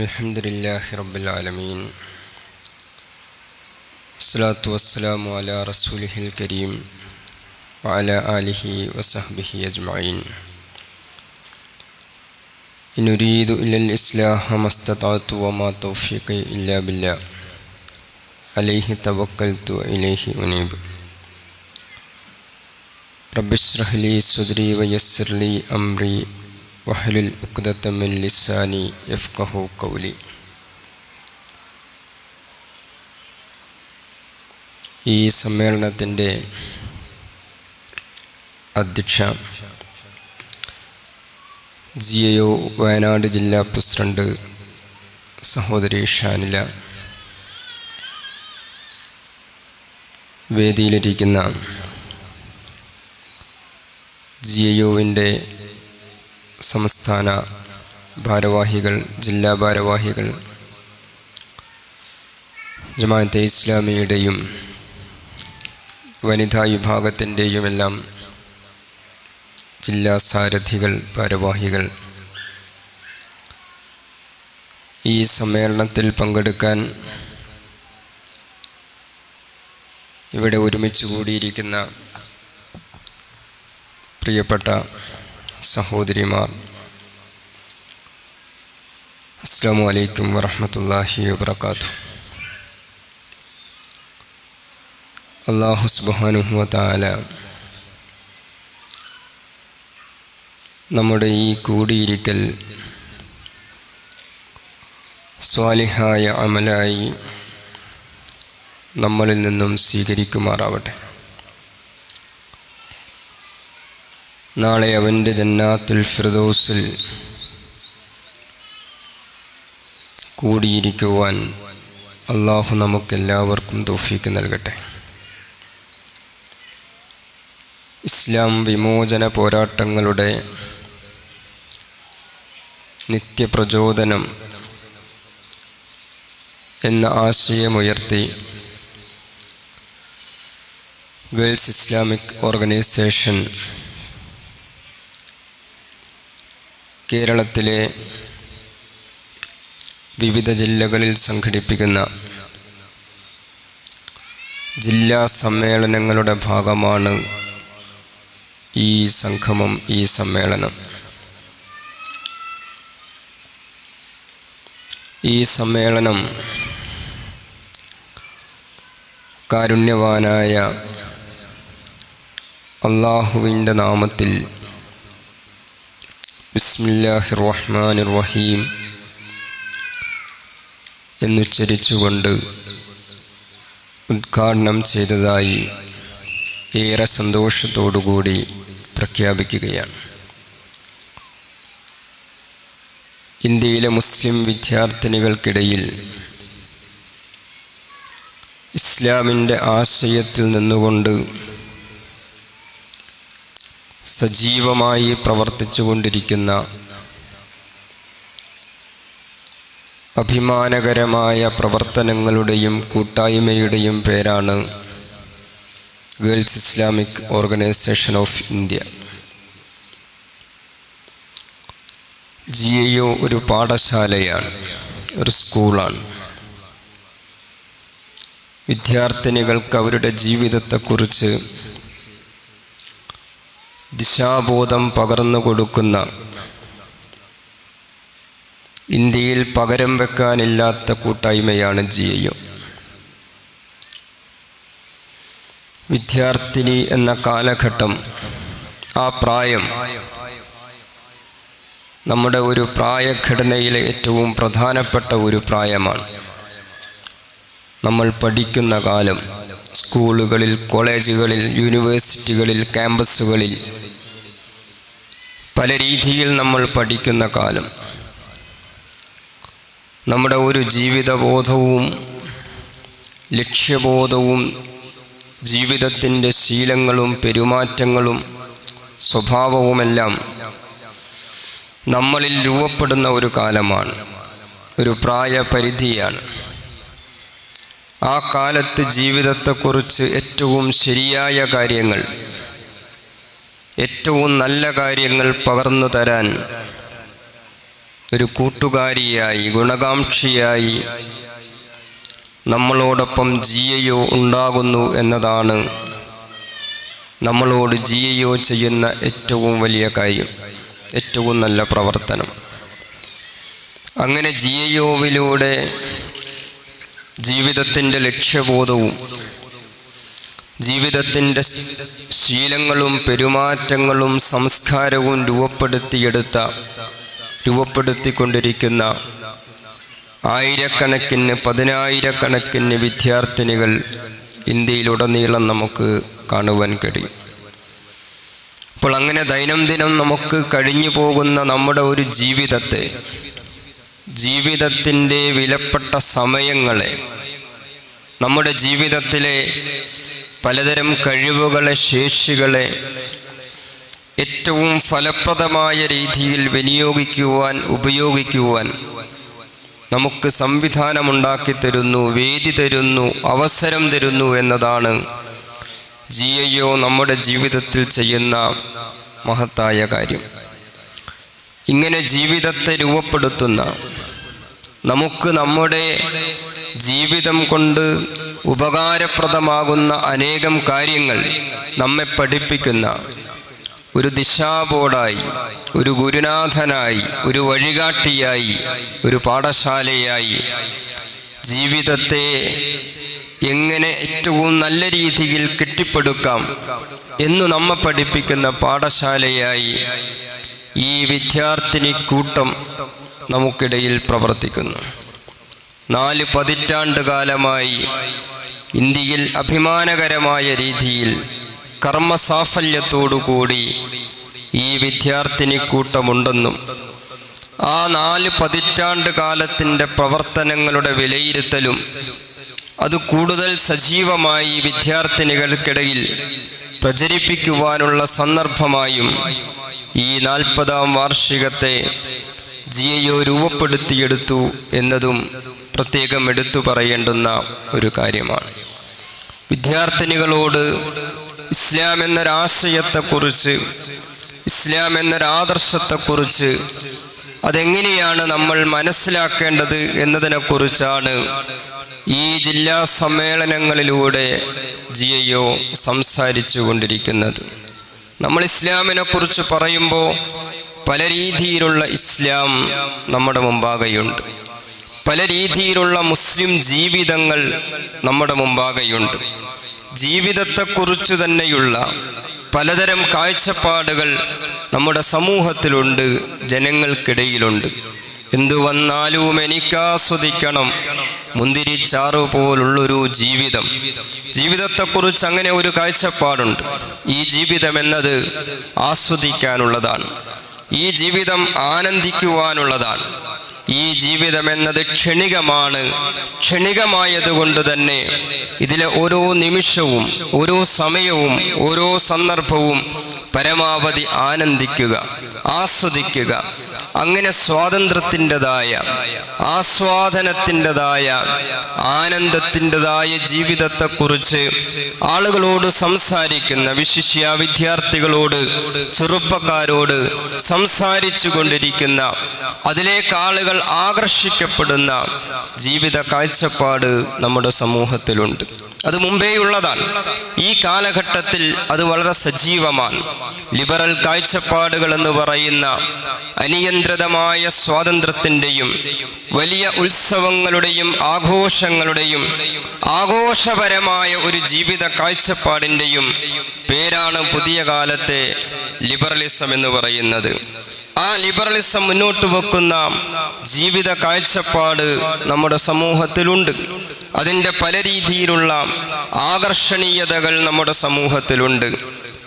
അൽഹംദുലില്ലാഹി റബ്ബിൽ ആലമീൻ. അസ്സലാത്തു വസ്സലാമു അലാ റസൂലിഹിൽ കരീം വഅലാ ആലിഹി വസഹ്ബിഹി അജ്മഈൻ. ഇൻ ഉരീദു ഇല്ലൽ ഇസ്ലാഹ മസ്തതഅതു വമാ തൗഫീഖി ഇല്ലാ ബില്ലാഹ് അലൈഹി തവക്കൽതു വഇലൈഹി ഉനീബ്. റബ്ബിശ്റഹ് ലീ സദ്രി വയസ്സിർ ലീ അംരി വഹ്ലുൽ ഉഖ്ദത മിൻ ലിസാനി യഫ്ഖഹു ഖൗലി. ഈ സമ്മേളനത്തിൻ്റെ അധ്യക്ഷ GAO വയനാട് ജില്ലാ പ്രസിഡന്റ് സഹോദരി ഷാനില, വേദിയിലിരിക്കുന്ന GAOവിൻ്റെ സംസ്ഥാന ഭാരവാഹികൾ, ജില്ലാ ഭാരവാഹികൾ, ജമാഅത്തെ ഇസ്ലാമിയുടെയും വനിതാ വിഭാഗത്തിൻ്റെയും എല്ലാം ജില്ലാ സാരഥികൾ, ഭാരവാഹികൾ, ഈ സമ്മേളനത്തിൽ പങ്കെടുക്കാൻ ഇവിടെ ഒരുമിച്ച് കൂടിയിരിക്കുന്ന പ്രിയപ്പെട്ട സഹോദരിമാർ, അസ്സലാമു അലൈക്കും വറഹ്മത്തുള്ളാഹി വബറകാതുഹു. അല്ലാഹു സുബ്ഹാനഹു വ തആല നമ്മുടെ ഈ കൂടിയിരിക്കൽ സ്വാലിഹായ അമലായി നമ്മളിൽ നിന്നും സ്വീകരിക്കുമാറാവട്ടെ. നാളെ അവൻ്റെ ജന്നാത്തുൽ ഫിർദൗസിൽ കൂടിയിരിക്കുവാൻ അല്ലാഹു നമുക്കെല്ലാവർക്കും തൗഫീഖ് നൽകട്ടെ. ഇസ്ലാം വിമോചന പോരാട്ടങ്ങളുടെ നിത്യപ്രചോദനം എന്ന ആശയമുയർത്തി ഗേൾസ് ഇസ്ലാമിക് ഓർഗനൈസേഷൻ കേരളത്തിലെ വിവിധ ജില്ലകളിൽ സംഘടിപ്പിക്കുന്ന ജില്ലാ സമ്മേളനങ്ങളുടെ ഭാഗമാണ് ഈ സംഗമം, ഈ സമ്മേളനം. ഈ സമ്മേളനം കാരുണ്യവാനായ അല്ലാഹുവിൻ്റെ നാമത്തിൽ ബിസ്മില്ലാഹിർ റഹ്മാനിർ റഹീം എന്നുച്ചരിച്ചുകൊണ്ട് ഉദ്ഘാടനം ചെയ്തതായി ഏറെ സന്തോഷത്തോടുകൂടി പ്രഖ്യാപിക്കുകയാണ്. ഇന്ത്യയിലെ മുസ്ലിം വിദ്യാർത്ഥിനികൾക്കിടയിൽ ഇസ്ലാമിൻ്റെ ആശയത്തിൽ നിന്നുകൊണ്ട് സജീവമായി പ്രവർത്തിച്ചു കൊണ്ടിരിക്കുന്ന അഭിമാനകരമായ പ്രവർത്തനങ്ങളുടെയും കൂട്ടായ്മയുടെയും പേരാണ് girls Islamic organisation of India. GAO ഒരു പാഠശാലയാണ്, ഒരു സ്കൂളാണ്. വിദ്യാർത്ഥിനികൾക്ക് അവരുടെ ജീവിതത്തെക്കുറിച്ച് ദിശാബോധം പകർന്നു കൊടുക്കുന്ന, ഇന്ത്യയിൽ പകരം വെക്കാനില്ലാത്ത കൂട്ടായ്മയാണ് GAO. വിദ്യാർത്ഥിനി എന്ന കാലഘട്ടം, ആ പ്രായം നമ്മുടെ ഒരു പ്രായഘടനയിലെ ഏറ്റവും പ്രധാനപ്പെട്ട ഒരു പ്രായമാണ്. നമ്മൾ പഠിക്കുന്ന കാലം, സ്കൂളുകളിൽ, കോളേജുകളിൽ, യൂണിവേഴ്സിറ്റികളിൽ, ക്യാമ്പസുകളിൽ പല രീതിയിൽ നമ്മൾ പഠിക്കുന്ന കാലം. നമ്മുടെ ഒരു ജീവിതബോധവും ലക്ഷ്യബോധവും ജീവിതത്തിൻ്റെ ശീലങ്ങളും പെരുമാറ്റങ്ങളും സ്വഭാവവുമെല്ലാം നമ്മളിൽ രൂപപ്പെടുന്ന ഒരു കാലമാണ്, ഒരു പ്രായപരിധിയാണ്. ആ കാലത്ത് ജീവിതത്തെക്കുറിച്ച് ഏറ്റവും ശരിയായ കാര്യങ്ങൾ, ഏറ്റവും നല്ല കാര്യങ്ങൾ പകർന്നു തരാൻ ഒരു കൂട്ടുകാരിയായി, ഗുണകാംക്ഷിയായി നമ്മളോടൊപ്പം ജിയോ ഉണ്ടാകുന്നു എന്നതാണ് നമ്മളോട് ജിയോ ചെയ്യുന്ന ഏറ്റവും വലിയ കാര്യം, ഏറ്റവും നല്ല പ്രവർത്തനം. അങ്ങനെ ജിയോവിലൂടെ ജീവിതത്തിൻ്റെ ലക്ഷ്യബോധവും ജീവിതത്തിൻ്റെ ശീലങ്ങളും പെരുമാറ്റങ്ങളും സംസ്കാരവും രൂപപ്പെടുത്തിക്കൊണ്ടിരിക്കുന്ന ആയിരക്കണക്കിന് പതിനായിരക്കണക്കിന് വിദ്യാർത്ഥിനികൾ ഇന്ത്യയിലുടനീളം നമുക്ക് കാണുവാൻ കഴിയും. അപ്പോൾ അങ്ങനെ ദൈനംദിനം നമുക്ക് കഴിഞ്ഞു പോകുന്ന നമ്മുടെ ഒരു ജീവിതത്തിൻ്റെ വിലപ്പെട്ട സമയങ്ങളെ, നമ്മുടെ ജീവിതത്തിലെ പലതരം കഴിവുകളെ, ശേഷികളെ ഏറ്റവും ഫലപ്രദമായ രീതിയിൽ ഉപയോഗിക്കുവാൻ നമുക്ക് സംവിധാനമുണ്ടാക്കി തരുന്നു, വേദി തരുന്നു, അവസരം തരുന്നു എന്നതാണ് ജിയോ നമ്മുടെ ജീവിതത്തിൽ ചെയ്യുന്ന മഹത്തായ കാര്യം. ഇങ്ങനെ ജീവിതത്തെ രൂപപ്പെടുത്തുന്ന, നമുക്ക് നമ്മുടെ ജീവിതം കൊണ്ട് ഉപകാരപ്രദമാകുന്ന അനേകം കാര്യങ്ങൾ നമ്മെ പഠിപ്പിക്കുന്ന ഒരു ദിശാബോർഡായി, ഒരു ഗുരുനാഥനായി, ഒരു വഴികാട്ടിയായി, ഒരു പാഠശാലയായി, ജീവിതത്തെ എങ്ങനെ ഏറ്റവും നല്ല രീതിയിൽ കെട്ടിപ്പടുക്കാം എന്നു നമ്മെ പഠിപ്പിക്കുന്ന പാഠശാലയായി ഈ വിദ്യാർത്ഥിനി കൂട്ടം നമുക്കിടയിൽ പ്രവർത്തിക്കുന്നു. 4 പതിറ്റാണ്ട് കാലമായി ഇന്ത്യയിൽ അഭിമാനകരമായ രീതിയിൽ കർമ്മസാഫല്യത്തോടുകൂടി ഈ വിദ്യാർത്ഥിനി കൂട്ടമുണ്ടെന്നും ആ 4 പതിറ്റാണ്ട് കാലത്തിൻ്റെ പ്രവർത്തനങ്ങളുടെ വിലയിരുത്തലും അത് കൂടുതൽ സജീവമായി വിദ്യാർത്ഥിനികൾക്കിടയിൽ പ്രചരിപ്പിക്കുവാനുള്ള സന്ദർഭമായും ഈ 40ാം വാർഷികത്തെ ജിയോ രൂപപ്പെടുത്തിയെടുത്തു എന്നതും പ്രത്യേകം എടുത്തു പറയേണ്ടുന്ന ഒരു കാര്യമാണ്. വിദ്യാർത്ഥിനികളോട് ഇസ്ലാം എന്നൊരാശയത്തെക്കുറിച്ച്, ഇസ്ലാം എന്നൊരാദർശത്തെക്കുറിച്ച്, അതെങ്ങനെയാണ് നമ്മൾ മനസ്സിലാക്കേണ്ടത് എന്നതിനെക്കുറിച്ചാണ് ഈ ജില്ലാ സമ്മേളനങ്ങളിലൂടെ ജിയോ സംസാരിച്ചു കൊണ്ടിരിക്കുന്നത്. നമ്മൾ ഇസ്ലാമിനെ കുറിച്ച് പറയുമ്പോൾ പല രീതിയിലുള്ള ഇസ്ലാം നമ്മുടെ മുമ്പാകെയുണ്ട്, പല രീതിയിലുള്ള മുസ്ലിം ജീവിതങ്ങൾ നമ്മുടെ മുമ്പാകെയുണ്ട്. ജീവിതത്തെക്കുറിച്ച് തന്നെയുള്ള പലതരം കാഴ്ചപ്പാടുകൾ നമ്മുടെ സമൂഹത്തിലുണ്ട്, ജനങ്ങൾക്കിടയിലുണ്ട്. എന്തു വന്നാലും എനിക്കാസ്വദിക്കണം, മുന്തിരിച്ചാറു പോലുള്ളൊരു ജീവിതത്തെക്കുറിച്ച് അങ്ങനെ ഒരു കാഴ്ചപ്പാടുണ്ട്. ഈ ജീവിതം എന്നത് ആസ്വദിക്കാനുള്ളതാണ്, ഈ ജീവിതം ആനന്ദിക്കുവാനുള്ളതാണ്. ഈ ജീവിതം എന്നത് ക്ഷണികമാണ്. ക്ഷണികമായതുകൊണ്ട് തന്നെ ഇതിലെ ഓരോ നിമിഷവും, ഓരോ സമയവും, ഓരോ സന്ദർഭവും പരമാവധി ആനന്ദിക്കുക, ആസ്വദിക്കുക. അങ്ങനെ സ്വാതന്ത്ര്യത്തിൻ്റെതായ, ആസ്വാദനത്തിൻ്റെതായ, ആനന്ദത്തിൻ്റെതായ ജീവിതത്തെക്കുറിച്ച് ആളുകളോട് സംസാരിക്കുന്ന, വിശിഷ്യ വിദ്യാർത്ഥികളോട്, ചെറുപ്പക്കാരോട് സംസാരിച്ചു കൊണ്ടിരിക്കുന്ന, അതിലേക്ക് ആളുകൾ ആകർഷിക്കപ്പെടുന്ന ജീവിത കാഴ്ചപ്പാട് നമ്മുടെ സമൂഹത്തിലുണ്ട്. അത് മുമ്പേയുള്ളതാണ്. ഈ കാലഘട്ടത്തിൽ അത് വളരെ സജീവമാണ്. ലിബറൽ കാഴ്ചപ്പാടുകൾ എന്ന് പറയുന്ന അനിയന്ത്രിതമായ സ്വാതന്ത്ര്യത്തിൻ്റെയും വലിയ ഉത്സവങ്ങളുടെയും ആഘോഷങ്ങളുടെയും ആഘോഷപരമായ ഒരു ജീവിത കാഴ്ചപ്പാടിൻ്റെയും പേരാണ് പുതിയ കാലത്തെ ലിബറലിസം എന്ന് പറയുന്നത്. ആ ലിബറലിസം മുന്നോട്ട് വെക്കുന്ന ജീവിത കാഴ്ചപ്പാട് നമ്മുടെ സമൂഹത്തിലുണ്ട്. അതിൻ്റെ പല രീതിയിലുള്ള ആകർഷണീയതകൾ നമ്മുടെ സമൂഹത്തിലുണ്ട്.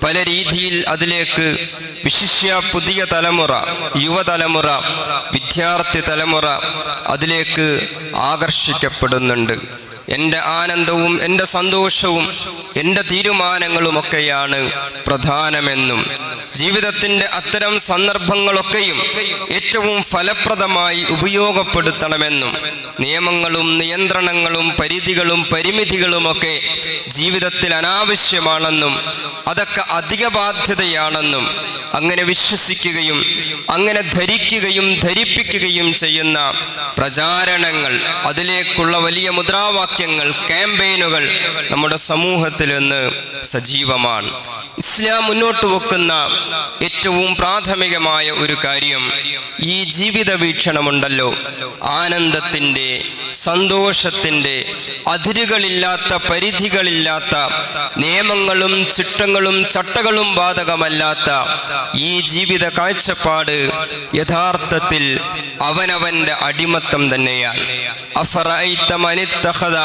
പല രീതിയിൽ അതിലേക്ക് വിശിഷ്യ പുതിയ തലമുറ, യുവതലമുറ, വിദ്യാർത്ഥി തലമുറ അതിലേക്ക് ആകർഷിക്കപ്പെടുന്നുണ്ട്. എൻ്റെ ആനന്ദവും എൻ്റെ സന്തോഷവും എൻ്റെ തീരുമാനങ്ങളുമൊക്കെയാണ് പ്രധാനമെന്നും ജീവിതത്തിൻ്റെ അത്തരം സന്ദർഭങ്ങളൊക്കെയും ഏറ്റവും ഫലപ്രദമായി ഉപയോഗപ്പെടുത്തണമെന്നും നിയമങ്ങളും നിയന്ത്രണങ്ങളും പരിധികളും പരിമിതികളുമൊക്കെ ജീവിതത്തിൽ അനാവശ്യമാണെന്നും അതൊക്കെ അധിക ബാധ്യതയാണെന്നും അങ്ങനെ വിശ്വസിക്കുകയും അങ്ങനെ ധരിക്കുകയും ധരിപ്പിക്കുകയും ചെയ്യുന്ന പ്രചാരണങ്ങൾ, അതിലേക്കുള്ള വലിയ മുദ്രാവാക്യങ്ങൾ, ക്യാമ്പയിനുകൾ നമ്മുടെ സമൂഹത്തിൽ ഇന്ന് സജീവമാണ്. ഇസ്ലാം മുന്നോട്ട് വെക്കുന്ന ഏറ്റവും പ്രാഥമികമായ ഒരു കാര്യം ഈ ജീവിത വീക്ഷണമുണ്ടല്ലോ, ആനന്ദത്തിൻ്റെ, സന്തോഷത്തിൻ്റെ, അതിരുകളില്ലാത്ത, പരിധികളില്ലാത്ത, നിയമങ്ങളും ചിട്ടങ്ങളും ചട്ടകളും ബാധകമല്ലാത്ത ഈ ജീവിത കാഴ്ചപ്പാട് യഥാർത്ഥത്തിൽ അവനവന്റെ അടിമത്തം തന്നെയാണ്. അഫറഅയ്ത മനിത്തഖദ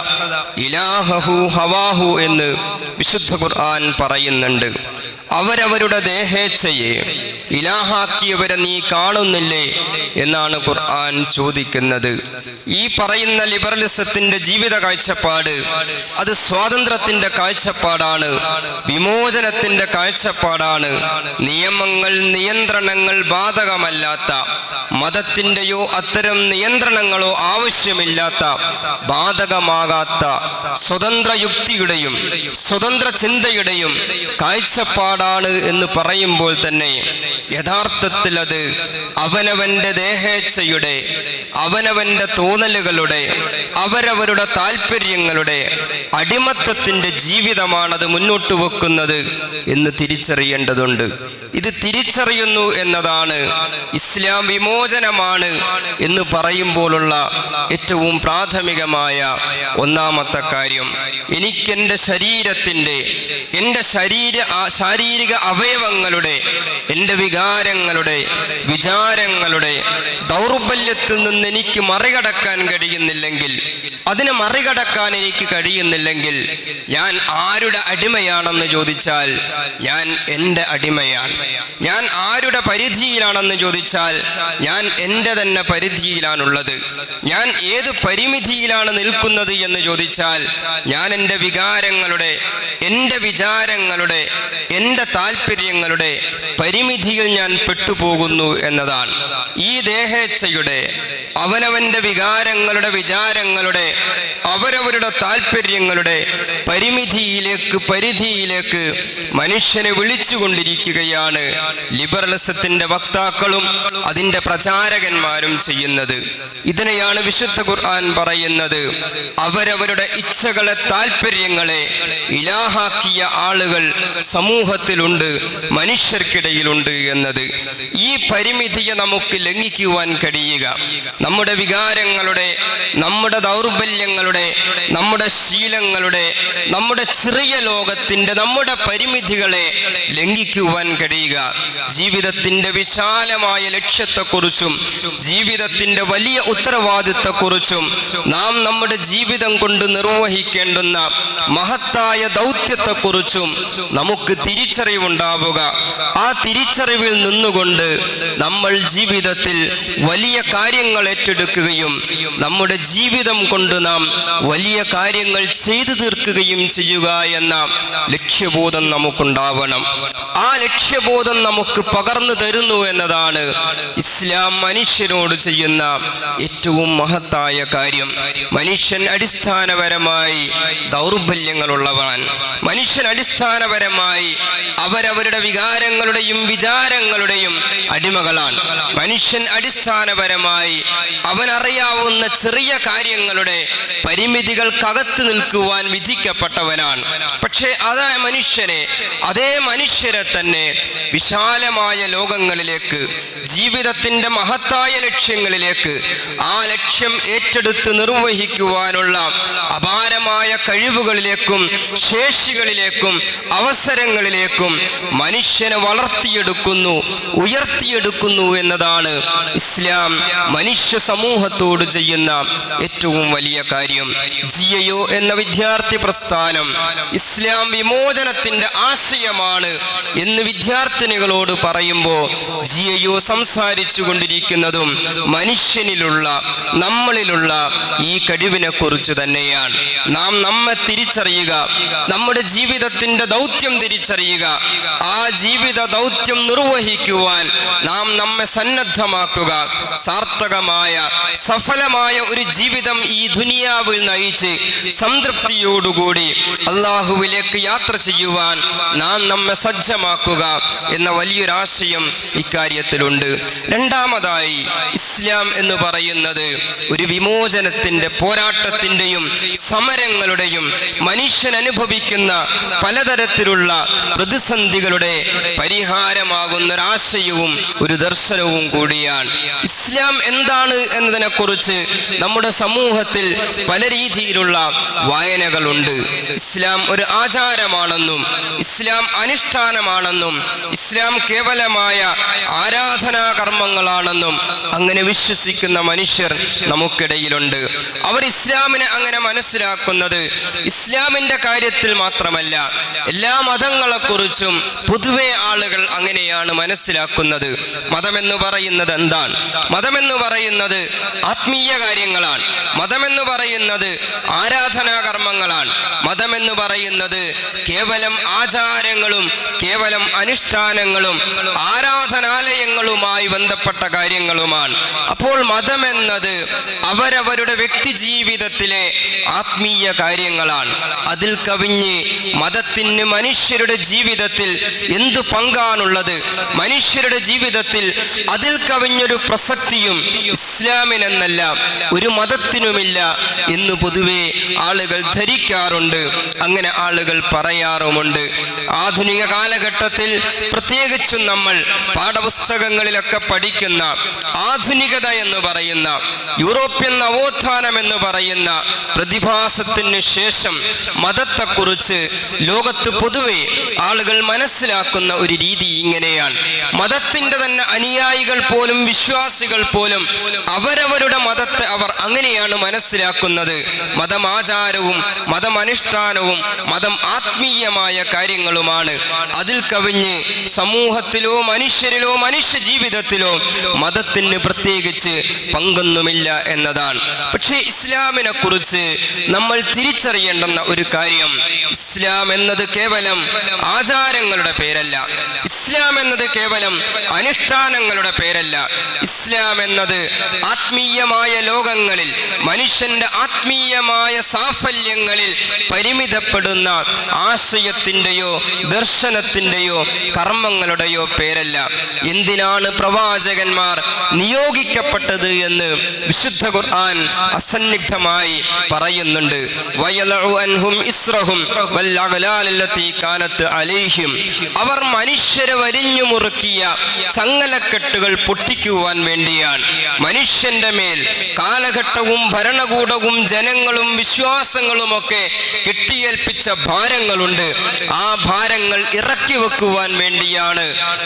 ഇലാഹഹു ഹവാഹു എന്ന് വിശുദ്ധ ഖുർആൻ പറയുന്നുണ്ട്. അവരവരുടെ ദേഹേച്ഛയെ ഇലാഹാക്കിയവരെ നീ കാണുന്നില്ലേ എന്നാണ് ഖുർആൻ ചോദിക്കുന്നത്. ഈ പറയുന്ന ലിബറലിസത്തിന്റെ ജീവിത കാഴ്ചപ്പാട് അത് സ്വാതന്ത്ര്യത്തിന്റെ കാഴ്ചപ്പാടാണ്, വിമോചനത്തിന്റെ കാഴ്ചപ്പാടാണ്. നിയമങ്ങൾ, നിയന്ത്രണങ്ങൾ ബാധകമല്ലാത്ത, മതത്തിൻ്റെയോ അത്തരം നിയന്ത്രണങ്ങളോ ആവശ്യമില്ലാത്ത, ബാധകമാകാത്ത സ്വതന്ത്ര യുക്തിയുടെയും സ്വതന്ത്ര ചിന്തയുടെയും കാഴ്ചപ്പാടാണ് എന്ന് പറയുമ്പോൾ തന്നെ യഥാർത്ഥത്തിൽ അത് അവനവന്റെ ദേഹേച്ഛയുടെ, അവനവന്റെ തോന്നലുകളുടെ, അവരവരുടെ താല്പര്യങ്ങളുടെ അടിമത്തത്തിന്റെ ജീവിതമാണത് മുന്നോട്ട് വെക്കുന്നത് എന്ന് തിരിച്ചറിയേണ്ടതുണ്ട്. ഇത് തിരിച്ചറിയുന്നു എന്നതാണ് ഇസ്ലാം വിമോചനമാണ് എന്ന് പറയുമ്പോഴുള്ള ഏറ്റവും പ്രാഥമികമായ ഒന്നാമത്തെ കാര്യം. എനിക്കെൻ്റെ ശരീരത്തിൻ്റെ, എൻ്റെ ശാരീരിക അവയവങ്ങളുടെ, എൻ്റെ വികാരങ്ങളുടെ, വിചാരങ്ങളുടെ ദൗർബല്യത്തിൽ നിന്ന് എനിക്ക് മറികടക്കാൻ കഴിയുന്നില്ലെങ്കിൽ, അതിനെ മറികടക്കാൻ എനിക്ക് കഴിയുന്നില്ലെങ്കിൽ ഞാൻ ആരുടെ അടിമയാണെന്ന് ചോദിച്ചാൽ ഞാൻ എൻ്റെ അടിമയാണ്. ഞാൻ ആരുടെ പരിധിയിലാണെന്ന് ചോദിച്ചാൽ ഞാൻ എൻ്റെ തന്നെ പരിധിയിലാണുള്ളത്. ഞാൻ ഏത് പരിമിതിയിലാണ് നിൽക്കുന്നത് എന്ന് ചോദിച്ചാൽ ഞാൻ എൻ്റെ വികാരങ്ങളുടെ, എൻ്റെ വിചാരങ്ങളുടെ, എൻ്റെ താല്പര്യങ്ങളുടെ പരിമിതിയിൽ ഞാൻ പെട്ടുപോകുന്നു എന്നതാണ്. ഈ ദേഹേച്ഛയുടെ, അവനവന്റെ വികാരങ്ങളുടെ, വിചാരങ്ങളുടെ, അവരവരുടെ താല്പര്യങ്ങളുടെ പരിധിയിലേക്ക് മനുഷ്യനെ വിളിച്ചുകൊണ്ടിരിക്കുകയാണ് ലിബറലിസത്തിന്റെ വക്താക്കളും അതിൻ്റെ പ്രചാരകന്മാരും ചെയ്യുന്നത്. ഇതിനെയാണ് വിശുദ്ധ ഖുർആൻ പറയുന്നത് അവരവരുടെ ഇച്ഛകളെ, താല്പര്യങ്ങളെ ഇലാഹാക്കിയ ആളുകൾ സമൂഹത്തിലുണ്ട്, മനുഷ്യർക്കിടയിലുണ്ട് എന്നത്. ഈ പരിമിതിയെ നമുക്ക് ലംഘിക്കുവാൻ കഴിയുക നമ്മുടെ വികാരങ്ങളുടെ, നമ്മുടെ ദൗർബല്യങ്ങളുടെ, നമ്മുടെ ശീലങ്ങളുടെ, നമ്മുടെ ചെറിയ ലോകത്തിൻ്റെ, നമ്മുടെ പരിമിതികളെ ലംഘിക്കുവാൻ കഴിയുക ജീവിതത്തിൻ്റെ വിശാലമായ ലക്ഷ്യത്തെക്കുറിച്ചും ജീവിതത്തിൻ്റെ വലിയ ഉത്തരവാദിത്തത്തെക്കുറിച്ചും നാം നമ്മുടെ ജീവിതം കൊണ്ട് നിർവഹിക്കേണ്ടുന്ന മഹത്തായ ദൗത്യത്തെക്കുറിച്ചും നമുക്ക് തിരിച്ചറിവുണ്ടാവുക. ആ തിരിച്ചറിവിൽ നിന്നുകൊണ്ട് നമ്മൾ ജീവിതത്തിൽ വലിയ കാര്യങ്ങൾ ഏറ്റെടുക്കുകയും നമ്മുടെ ജീവിതം കൊണ്ട് നാം വലിയ കാര്യങ്ങൾ ചെയ്തു തീർക്കുകയും ചെയ്യുക എന്ന ലക്ഷ്യബോധം നമുക്കുണ്ടാവണം. ആ ലക്ഷ്യബോധം നമുക്ക് പകർന്നു തരുന്നു എന്നതാണ് ഇസ്ലാം മനുഷ്യനോട് ചെയ്യുന്ന ഏറ്റവും മഹത്തായ കാര്യം. മനുഷ്യൻ അടിസ്ഥാനപരമായി ദൗർബല്യങ്ങളുള്ളവൻ. മനുഷ്യൻ അടിസ്ഥാനപരമായി അവരവരുടെ വികാരങ്ങളുടെയും വിചാരങ്ങളുടെയും അടിമകളാണ്. മനുഷ്യൻ അടിസ്ഥാനപരമായി അവനറിയാവുന്ന ചെറിയ കാര്യങ്ങളുടെ പരിമിതികൾക്കകത്ത് നിൽക്കുവാൻ വിധിക്കപ്പെട്ടവനാണ്. പക്ഷേ അതേ മനുഷ്യരെ തന്നെ വിശാലമായ ലോകങ്ങളിലേക്ക്, ജീവിതത്തിൻ്റെ മഹത്തായ ലക്ഷ്യങ്ങളിലേക്ക്, ആ ലക്ഷ്യം ഏറ്റെടുത്ത് നിർവഹിക്കുവാനുള്ള അപാരമായ കഴിവുകളിലേക്കും ശേഷികളിലേക്കും അവസരങ്ങളിലേക്കും മനുഷ്യനെ വളർത്തിയെടുക്കുന്നു, ഉയർത്തിയെടുക്കുന്നു എന്നതാണ് ഇസ്ലാം മനുഷ്യ സമൂഹത്തോട് ചെയ്യുന്ന ഏറ്റവും വലിയ കാര്യം. GIO എന്ന വിദ്യാർത്ഥി പ്രസ്ഥാനം ഇസ്ലാം വിമോചനത്തിന്റെ ആശയമാണ് എന്ന് വിദ്യാർത്ഥിനികളോട് പറയുമ്പോൾ GIO സംസാരിച്ചു കൊണ്ടിരിക്കുന്നതും മനുഷ്യനിലുള്ള, നമ്മളിലുള്ള ഈ കഴിവിനെ കുറിച്ച് തന്നെയാണ്. നാം നമ്മെ തിരിച്ചറിയുക, നമ്മുടെ ജീവിതത്തിന്റെ ദൗത്യം തിരിച്ചറിയുക, ആ ജീവിത ദൗത്യം നിർവഹിക്കുവാൻ നാം നമ്മെ സന്നദ്ധമാക്കുക. സാർത്ഥകമായ, സഫലമായ ഒരു ജീവിതം ഈ ദുനിയാവിൽ നയിച്ച് സംതൃപ്തിയോടുകൂടി അള്ളാഹുവിലേക്ക് യാത്ര ചെയ്യുവാൻ നാം നമ്മെ സജ്ജമാക്കുക എന്ന വലിയൊരാശയം ഇക്കാര്യത്തിലുണ്ട്. രണ്ടാമതായി, ഇസ്ലാം എന്ന് പറയുന്നത് ഒരു വിമോചനത്തിന്റെ, പോരാട്ടത്തിന്റെയും സമരങ്ങളുടെയും മനുഷ്യൻ അനുഭവിക്കുന്ന പലതരത്തിലുള്ള പ്രതിസന്ധികളുടെ പരിഹാരമാകുന്ന ഒരാശയവും ഒരു ദർശനവും കൂടിയാണ്. ഇസ്ലാം എന്താണ് എന്നതിനെ കുറിച്ച് നമ്മുടെ സമൂഹത്തിൽ പല രീതിയിലുള്ള വായനകളുണ്ട്. ഇസ്ലാം ഒരു ആചാരമാണെന്നും ഇസ്ലാം അനുഷ്ഠാനമാണെന്നും ഇസ്ലാം കേവലമായ ആരാധനാ കർമ്മങ്ങളാണെന്നും അങ്ങനെ വിശ്വസിക്കുന്ന മനുഷ്യർ നമുക്കിടയിലുണ്ട്. അവർ ഇസ്ലാമിനെ അങ്ങനെ മനസ്സിലാക്കുന്നത് ഇസ്ലാമിന്റെ കാര്യത്തിൽ മാത്രമല്ല, എല്ലാ മതങ്ങളെക്കുറിച്ചും പൊതുവെ ആളുകൾ അങ്ങനെയാണ് മനസ്സിലാക്കുന്നത്. മതമെന്ന് പറയുന്നത് എന്താണ്? മതമെന്ന് പറയുന്നത് ആത്മീയ കാര്യങ്ങളാണ്. മതമെന്ന് പറയുന്നത് ആരാധനാ കർമ്മങ്ങളാണ്. മതമെന്ന് പറയുന്നത് കേവലം ആചാരങ്ങളും കേവലം അനുഷ്ഠാനങ്ങളും ആരാധനാലയങ്ങളുമായി ബന്ധപ്പെട്ട കാര്യങ്ങളുമാണ്. അപ്പോൾ മതമെന്നത് അവരവരുടെ വ്യക്തി ജീവിതത്തിലെ ആത്മീയ കാര്യങ്ങളാണ്. അതിൽ കവിഞ്ഞ് മതത്തിന് മനുഷ്യരുടെ ജീവിതത്തിൽ എന്തു പങ്കാണുള്ളത്, മനുഷ്യരുടെ ജീവിതത്തിൽ അതിൽ കവിഞ്ഞൊരു പ്രസക്തിയും ഇസ്ലാമിനെന്നല്ല ഒരു മതത്തിനുമില്ല എന്ന് പൊതുവെ ആളുകൾ ധരിക്കാറുണ്ട്. അങ്ങനെ ആളുകൾ പറയാറുമുണ്ട്. ആധുനിക കാലഘട്ടത്തിൽ പ്രത്യേകിച്ചും നമ്മൾ പാഠപുസ്തകങ്ങളിലൊക്കെ പഠിക്കുന്ന ആധുനികത എന്ന് പറയുന്ന, യൂറോപ്യൻ നവോത്ഥാനം എന്ന് പറയുന്ന പ്രതിഭാസത്തിന് ശേഷം മതത്തെക്കുറിച്ച് ലോകത്ത് പൊതുവെ ആളുകൾ മനസ്സിലാക്കുന്ന ഒരു രീതി ഇങ്ങനെയാണ്. മതത്തിന്റെ തന്നെ അനുയായികൾ പോലും, വിശ്വാസികൾ പോലും അവരവരുടെ മതത്തെ അവർ അങ്ങനെയാണ് മനസ്സിലാക്കുന്നത്. മതമാചാരവും മതമനുഷ്ഠാനവും മതം ആത്മീയമായ കാര്യങ്ങളുമാണ്. അതിൽ കവിഞ്ഞ് സമൂഹത്തിലോ മനുഷ്യരിലോ മനുഷ്യ ജീവിതത്തിലോ മതത്തിന് പ്രത്യേകിച്ച് പങ്കൊന്നുമില്ല എന്നതാണ്. പക്ഷേ ഇസ്ലാമിനെ കുറിച്ച് നമ്മൾ തിരിച്ചറിയേണ്ടുന്ന ഒരു കാര്യം, ഇസ്ലാം എന്നത് കേവലം ആചാരങ്ങളുടെ പേരല്ല. ഇസ്ലാം എന്നത് കേവലം അനുഷ്ഠാനങ്ങളുടെ പേരല്ല. ഇസ്ലാം എന്നത് ആത്മീയമായ ലോകങ്ങളിൽ, മനുഷ്യന്റെ ആത്മീയമായ സാഫല്യങ്ങളിൽ പരിമിതപ്പെടുന്ന ആശയത്തിന്റെയോ ദർശനത്തിന്റെയോ കർമ്മങ്ങളുടെയോ പേരല്ല. എന്തിനാണ് പ്രവാചകന്മാർ നിയോഗിക്കപ്പെട്ടത് എന്ന് വിശുദ്ധ ഖുർആൻ അസന്നിഗ്ധമായി പറയുന്നുണ്ട്. വയലഉ അൻഹും ഇസ്റഹും വൽ അഗ്ലാലല്ലതി കാനത് അലൈഹിം. അവർ മനുഷ്യരെ വരിഞ്ഞു മുറുക്കിയ ചങ്ങലക്കെട്ടുകൾ പൊട്ടിക്കുവാൻ വേണ്ടിയാണ്. മനുഷ്യന്റെ മേൽ കാലഘട്ടവും ഭരണകൂടവും ജനങ്ങളും വിശ്വാസങ്ങളുമൊക്കെ കെട്ടിയേൽപ്പിച്ച ഭാരങ്ങളുണ്ട്. ആ ഭാരങ്ങൾ ഇറക്കി വെക്കുവാൻ വേണ്ടിയാണ്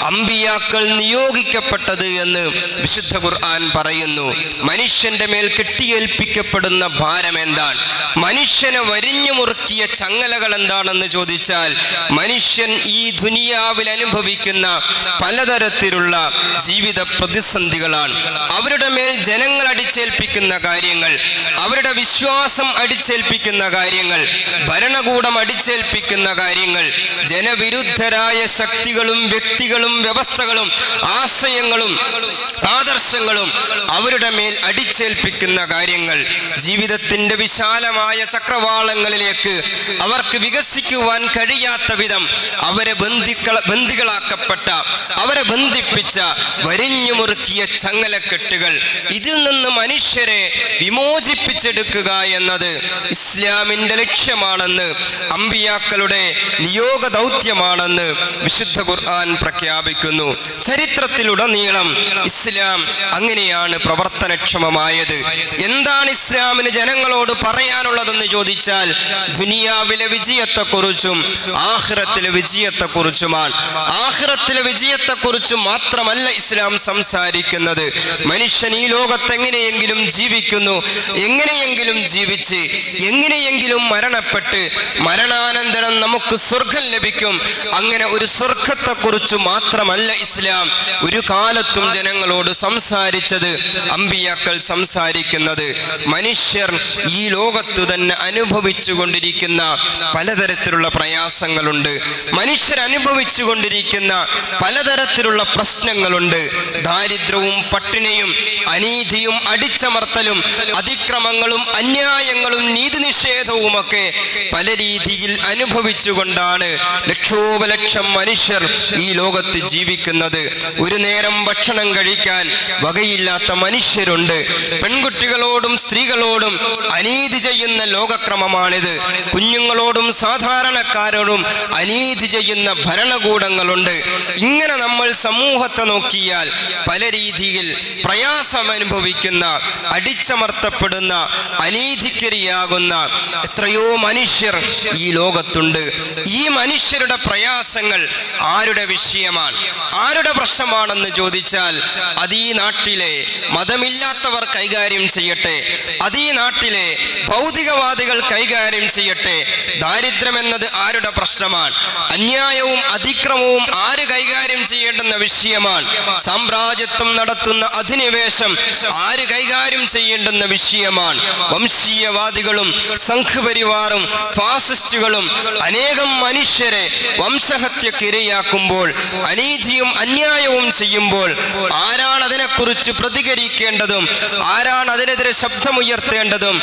അമ്പിയാക്കൾ നിയോഗിക്കപ്പെട്ടത് എന്ന് വിശുദ്ധ ഖുർആൻ പറയുന്നു. മനുഷ്യന്റെ മേൽ കെട്ടിയേൽപ്പിക്കപ്പെടുന്ന ഭാരം എന്താണ്? മനുഷ്യനെ വരിഞ്ഞു മുറുക്കിയ ചങ്ങലകൾ എന്താണെന്ന് ചോദിച്ചാൽ, മനുഷ്യൻ ഈ ദുനിയാവിൽ അനുഭവിക്കുന്ന പലതരത്തിലുള്ള ജീവിത പ്രതിസന്ധികളാണ്. അവരുടെ മേൽ ജനങ്ങൾ അടിച്ചേൽപ്പിക്കുന്ന കാര്യങ്ങൾ, അവരുടെ വിശ്വാസം അടിച്ചേൽപ്പിക്കുന്ന കാര്യങ്ങൾ, ഭരണകൂടം അടിച്ചേൽപ്പിക്കുന്ന കാര്യങ്ങൾ, ജനവിരുദ്ധരായ ശക്തികളും വ്യക്തികളും വ്യവസ്ഥകളും ആശയങ്ങളും ആദർശങ്ങളും അവരുടെ മേൽ അടിച്ചേൽപ്പിക്കുന്ന കാര്യങ്ങൾ, ജീവിതത്തിന്റെ വിശാലമായ ചക്രവാളങ്ങളിലേക്ക് അവർക്ക് വികസിക്കുവാൻ കഴിയാത്ത വിധം അവരെ ബന്ദികളാക്കപ്പെട്ട, അവരെ ബന്ധിപ്പിച്ച വരിഞ്ഞു മുറുക്കിയ ചങ്ങലക്കെട്ടുകൾ, ഇതിൽ നിന്ന് മനുഷ്യരെ വിമോചിപ്പിച്ചെടുക്കുക എന്നത് ഇസ്ലാമിന്റെ ലക്ഷ്യമാണെന്ന്, അമ്പിയാക്കളുടെ നിയോഗ ദൗത്യമാണെന്ന് വിശുദ്ധ ഖുർആൻ പ്രഖ്യാപിക്കുന്നു. ചരിത്രത്തിലുടനീളം ഇസ്ലാം അങ്ങനെയാണ് പ്രവർത്തനക്ഷമമായത്. എന്താണ് ഇസ്ലാമിന് ജനങ്ങളോട് പറയാനുള്ളതെന്ന് ചോദിച്ചാൽ ദുനിയാവിലെ വിജയത്തെക്കുറിച്ചും ആഖിറത്തിലെ വിജയത്തെക്കുറിച്ചുമാണ്. ആഖിറത്തിലെ വിജയത്തെക്കുറിച്ച് മാത്രമല്ല ഇസ്ലാം സംസാരിക്കുന്നത്. മനുഷ്യൻ ഈ ലോകത്ത് എങ്ങനെയെങ്കിലും ജീവിക്കുന്നു, എങ്ങനെയെങ്കിലും ജീവിച്ച് എങ്ങനെയെങ്കിലും മരണപ്പെട്ട് മരണാനന്തരം നമുക്ക് സ്വർഗം ലഭിക്കും, അങ്ങനെ ഒരു സ്വർഗത്തെക്കുറിച്ച് മാത്രമല്ല ഇസ്ലാം ഒരു കാലത്തും ജനങ്ങളോട് സംസാരിച്ചത്. അമ്പിയാക്കൾ സംസാരിക്കുന്നത് മനുഷ്യർ ഈ ലോകത്തു തന്നെ അനുഭവിച്ചു കൊണ്ടിരിക്കുന്ന പലതരത്തിലുള്ള പ്രയാസങ്ങളുണ്ട്, മനുഷ്യർ അനുഭവിച്ചു കൊണ്ടിരിക്കുന്ന പലതരത്തിലുള്ള പ്രശ്നങ്ങളുണ്ട്. ദാരിദ്ര്യവും പട്ടിണിയും അനീതിയും അടിച്ചമർത്തലും അതിക്രമങ്ങളും അന്യായങ്ങളും നീതി നിഷേധവുമൊക്കെ പല രീതിയിൽ അനുഭവിച്ചുകൊണ്ടാണ് ലക്ഷോപലക്ഷം മനുഷ്യർ ഈ ലോകത്ത് ജീവിക്കുന്നത്. ഒരു നേരം ഭക്ഷണം കഴിക്കാൻ വകയില്ലാത്ത മനുഷ്യരുണ്ട്. പെൺകുട്ടികളോടും സ്ത്രീകളോടും അനീതി ചെയ്യുന്ന ലോകക്രമമാണിത്. കുഞ്ഞുങ്ങളോടും സാധാരണക്കാരോടും അനീതി ചെയ്യുന്ന ഭരണകൂടങ്ങളുണ്ട്. ഇങ്ങനെ നമ്മൾ സമൂഹത്തെ നോക്കിയാൽ പല രീതിയിൽ പ്രയാസം അനുഭവിക്കുന്ന, അടിച്ചമർത്തപ്പെടുന്ന, അനീതിക്കരിയാകുന്ന എത്രയോ മനുഷ്യർ ഈ ലോകത്തുണ്ട്. ഈ മനുഷ്യരുടെ പ്രയാസങ്ങൾ ആരുടെ വിഷയമാണ്, ആരുടെ പ്രശ്നമാണെന്ന് ചോദിച്ചാൽ അത് ഈ നാട്ടിലെ മതമില്ലാത്തവർ കൈകാര്യം ചെയ്യട്ടെ, അത് ഈ നാട്ടിലെ ഭൗതികവാദികൾ കൈകാര്യം ചെയ്യട്ടെ. ദാരിദ്ര്യം എന്നത് ആരുടെ പ്രശ്നമാണ്, അന്യായവും അതിക്രമവും ആര് കൈകാര്യം ചെയ്യേണ്ടുന്ന വിഷയമാണ്, സാമ്രാജ്യത്വം നടത്തുന്ന അധിനിവേശം ആര് കൈകാര്യം ചെയ്യേണ്ടുന്ന വിഷയമാണ്. വംശീയവാദികളും സംഘപരിവാറും ഫാസിസ്റ്റുകളും അനേകം മനുഷ്യരെ വംശഹത്യക്കിരയാക്കുമ്പോൾ, അനീതിയും അന്യായവും ചെയ്യുമ്പോൾ ആരാണ് അതിനെക്കുറിച്ച് പ്രതികരിക്കേണ്ടതും, ആരാണ് അതിനെതിരെ ശബ്ദമുയർത്തേണ്ടതും,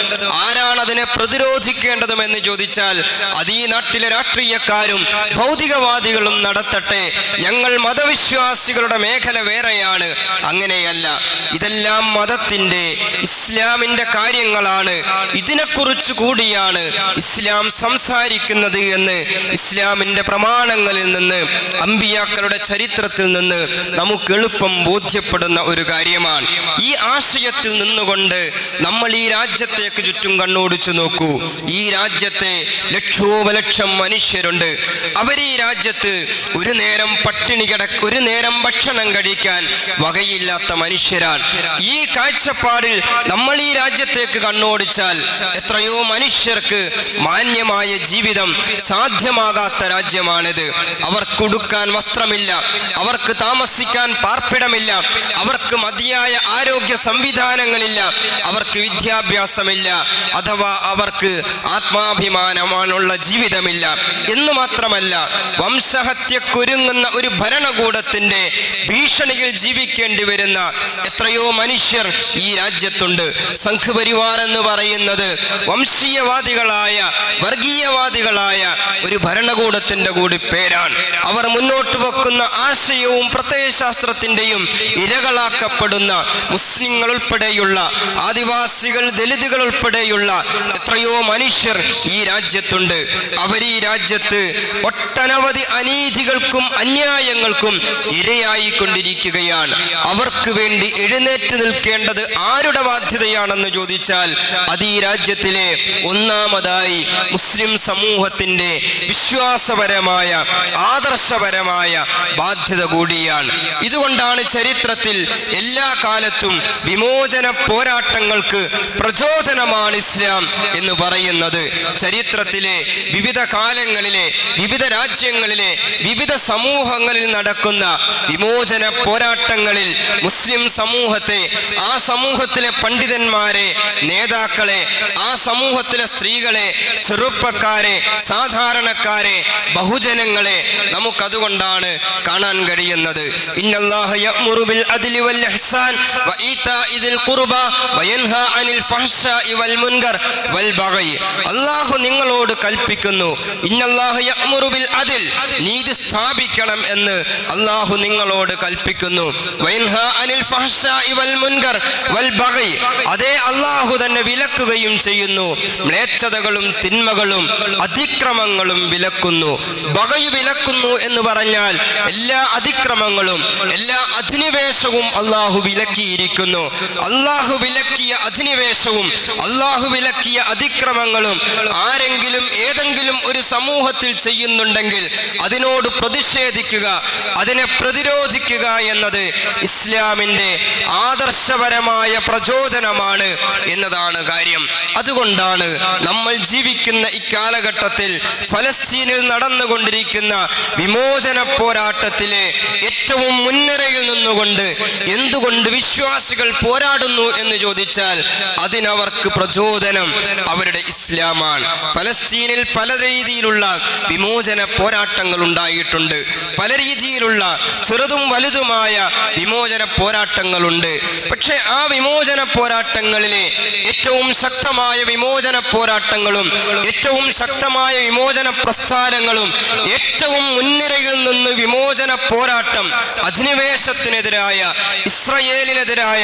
ആരാണ് അതിനെ പ്രതിരോധിക്കേണ്ടതും എന്ന് ചോദിച്ചാൽ അത് ഈ നാട്ടിലെ രാഷ്ട്രീയക്കാരും ഭൗതികവാദികളും നടത്തട്ടെ. ഞങ്ങൾ മതവിശ്വാസികളുടെ മേഖല വേറെയാണ്. അങ്ങനെയല്ല, ഇതെല്ലാം മതത്തിന്റെ, ഇസ്ലാമിന്റെ കാര്യങ്ങളാണ്. ഇതിനെക്കുറിച്ച് കൂടിയാണ് ഇസ്ലാം സംസാരിക്കുന്നത് എന്ന് ഇസ്ലാമിന്റെ പ്രമാണങ്ങളിൽ നിന്ന്, അമ്പിയാക്കളുടെ ചരിത്രത്തിൽ നിന്ന് നമുക്ക് എളുപ്പം ബോധ്യപ്പെടുന്ന ഒരു കാര്യമാണ്. ഈ ആശയത്തിൽ നിന്നുകൊണ്ട് നമ്മൾ ഈ രാജ്യത്തേക്ക് ചുറ്റും കണ്ണോടിച്ചു നോക്കൂ. ഈ രാജ്യത്തെ ലക്ഷോപലക്ഷം മനുഷ്യരുണ്ട്. അവർ ഈ രാജ്യത്ത് ഒരു നേരം പട്ടിണി ഒരു നേരം ഭക്ഷണം കഴിക്കാൻ വകയില്ലാത്ത മനുഷ്യരാണ്. ഈ കാഴ്ചപ്പാടിൽ നമ്മൾ ഈ രാജ്യത്തേക്ക് കണ്ണോടിച്ചാൽ എത്രയോ മനുഷ്യർക്ക് മാന്യമായ ജീവിതം സാധ്യമാകാത്ത രാജ്യമാണിത്. അവർക്ക് ഉടുക്കാൻ വസ്ത്രമില്ല, അവർക്ക് താമസിക്കാൻ പാർപ്പിടമില്ല, അവർക്ക് മതിയായ ആരോഗ്യ സംവിധാനങ്ങളില്ല, അവർക്ക് വിദ്യാഭ്യാസമില്ല, അഥവാ അവർക്ക് ആത്മാഭിമാനമാനുള്ള ജീവിതമില്ല. എന്നു മാത്രമല്ല, വംശഹത്യക്കൊരുങ്ങുന്ന ഒരു ഭരണകൂടത്തിന്റെ ഭീഷണിയിൽ ജീവിക്കേണ്ടി വരുന്ന എത്രയോ മനുഷ്യർ ഈ രാജ്യത്തുണ്ട്. സംഘപരിവാർ എന്ന് പറയുന്നത് വംശീയവാദികളായ, വർഗീയവാദികളായ ഒരു ഭരണകൂടത്തിന്റെ കൂടി പേരാണ്. അവർ മുന്നോട്ട് വെക്കുന്ന ആശയവും പ്രത്യയശാസ്ത്രത്തിന്റെയും ഇരകളാക്കപ്പെടുന്ന മുസ്ലിങ്ങൾ ഉൾപ്പെടെയുള്ള ആദിവാസികൾ, ദലിതുകൾ ഉൾപ്പെടെയുള്ള എത്രയോ മനുഷ്യർ ഈ രാജ്യത്തുണ്ട്. അവർ ഈ രാജ്യത്ത് ഒട്ടനവധി അനീതികൾക്കും അന്യായങ്ങൾക്കും ഇരയായിക്കൊണ്ടിരിക്കുകയാണ്. അവർക്ക് വേണ്ടി എഴുന്നേറ്റ് നിൽക്കേണ്ടത് ആരുടെ ബാധ്യതയാണെന്ന് ചോദിച്ചാൽ അത് ഈ രാജ്യത്തിലെ ഒന്നാമതായി മുസ്ലിം സമൂഹത്തിന്റെ വിശ്വാസപരമായ, ആദർശപരമായ ബാധ്യത കൂടിയാണ്. ഇതുകൊണ്ടാണ് ചരിത്രത്തിൽ എല്ലാ കാലത്തും വിമോചന പോരാട്ടങ്ങൾക്ക് പ്രചോദനമാണ് ഇസ്ലാം എന്ന് പറയുന്നത്. ചരിത്രത്തിലെ വിവിധ കാലങ്ങളിലെ, വിവിധ രാജ്യങ്ങളിലെ, വിവിധ സമൂഹങ്ങളിൽ നടക്കുന്ന വിമോചന പോരാട്ടങ്ങളിൽ മുസ്ലിം സമൂഹത്തെ, ആ സമൂഹത്തിലെ പണ്ഡിതന്മാരെ, നേതാക്കളെ, ആ സമൂഹത്തിലെ സ്ത്രീകളെ, ചെറുപ്പക്കാരെ, സാധാരണക്കാരെ, ബഹുജനങ്ങളെ നമുക്കതുകൊണ്ടാണ് കാണാൻ കഴിയുന്നത്. ഇന്നല്ലാഹ യഅ്മുറു ബിൽ അദ്ലി വൽ ഇഹ്സാൻ വ ഈതാഇ ദിൽ ഖുർബ വയൻഹാ അനിൽ ഫഹ്ശാഇ വൽ മുൻകർ വൽ ബഗി. അല്ലാഹു നിങ്ങളോട് കൽപ്പിക്കുന്നു, ഇന്നല്ലാഹ യഅ്മുറു ബിൽ അദ്ൽ, നീതി സ്ഥാപിക്കണം എന്ന് അല്ലാഹു നിങ്ങളോട് കൽപ്പിക്കുന്നു. വയൻഹാ അനിൽ ഫഹ്ശാഇ വൽ മുൻകർ വൽ ബഗി, അതേ അല്ലാഹു തന്നെ വിലക്കുകയും ചെയ്യുന്നു. മ്ലേച്ഛതകളും തിന്മകളും അതിക്രമങ്ങളും വിലക്കുന്നു. ബഗയ് വിലക്കുന്നു എന്ന് പറഞ്ഞാൽ എല്ലാ അതിക്രമങ്ങളും എല്ലാ അധിനിവേശവും അള്ളാഹു വിലക്കിയിരിക്കുന്നു. അള്ളാഹു വിലക്കിയ അധിനിവേശവും അള്ളാഹു വിലക്കിയ അതിക്രമങ്ങളും ആരെങ്കിലും ഏതെങ്കിലും ഒരു സമൂഹത്തിൽ ചെയ്യുന്നുണ്ടെങ്കിൽ അതിനോട് പ്രതിഷേധിക്കുക, അതിനെ പ്രതിരോധിക്കുക എന്നത് ഇസ്ലാമിന്റെ ആദർശപരമായ പ്രചോദനമാണ് എന്നതാണ് കാര്യം. അതുകൊണ്ടാണ് നമ്മൾ ജീവിക്കുന്ന ഇക്കാലഘട്ടത്തിൽ ഫലസ്തീനിൽ നടന്നുകൊണ്ടിരിക്കുന്ന വിമോചന പോരാട്ടത്തിലെ ഏറ്റവും മുൻനിരയിൽ നിന്നുകൊണ്ട് എന്തുകൊണ്ട് വിശ്വാസികൾ പോരാടുന്നു എന്ന് ചോദിച്ചാൽ അതിനവർക്ക് പ്രചോദനം അവരുടെ ഇസ്ലാമാണ്. ഫലസ്തീനിൽ പല രീതിയിലുള്ള വിമോചന പോരാട്ടങ്ങൾ ഉണ്ടായിട്ടുണ്ട്. പല രീതിയിലുള്ള ചെറുതും വലുതുമായ വിമോചന പോരാട്ടങ്ങളുണ്ട്. പക്ഷെ ആ വിമോചന പോരാട്ടങ്ങളിലെ ഏറ്റവും ശക്തമായ വിമോചന പോരാട്ടങ്ങളും ഏറ്റവും ശക്തമായ വിമോചന പ്രസ്ഥാനങ്ങളും ഏറ്റവും മുൻനിരയിൽ നിന്ന് വിമോചന പോരാട്ടം അധിനിവേശത്തിനെതിരായ ഇസ്രയേലിനെതിരായ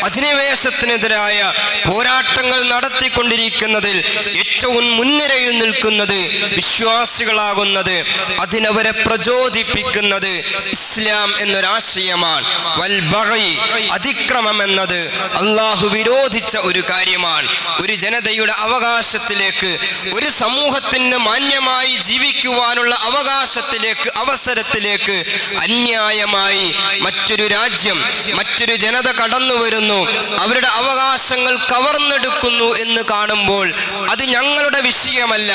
അധിനിവേശത്തിനെതിരായ പോരാട്ടങ്ങൾ നടത്തിക്കൊണ്ടിരിക്കുന്നതിൽ ഏറ്റവും മുൻനിരയിൽ നിൽക്കുന്നത് വിശ്വാസികളാകുന്നത്, അതിനവരെ പ്രചോദിപ്പിക്കുന്നത് ഇസ്ലാം എന്നൊരാശയമാണ്. വൽ ബഗി, അതിക്രമം എന്നത് അള്ളാഹു വിരോധിച്ച ഒരു കാര്യമാണ്. ഒരു ജനതയുടെ അവകാശത്തിലേക്ക്, ഒരു സമൂഹത്തിന് മാന്യമായി ജീവിക്കുവാനുള്ള അവകാശത്തിലേക്ക്, അവസരത്തിലേക്ക് അന്യായമായി മറ്റൊരു രാജ്യം, മറ്റൊരു ജനത കടന്നു വരുന്നു, അവരുടെ അവകാശങ്ങൾ കവർന്നെടുക്കുന്നു എന്ന് കാണുമ്പോൾ അത് ഞങ്ങളുടെ വിഷയമല്ല,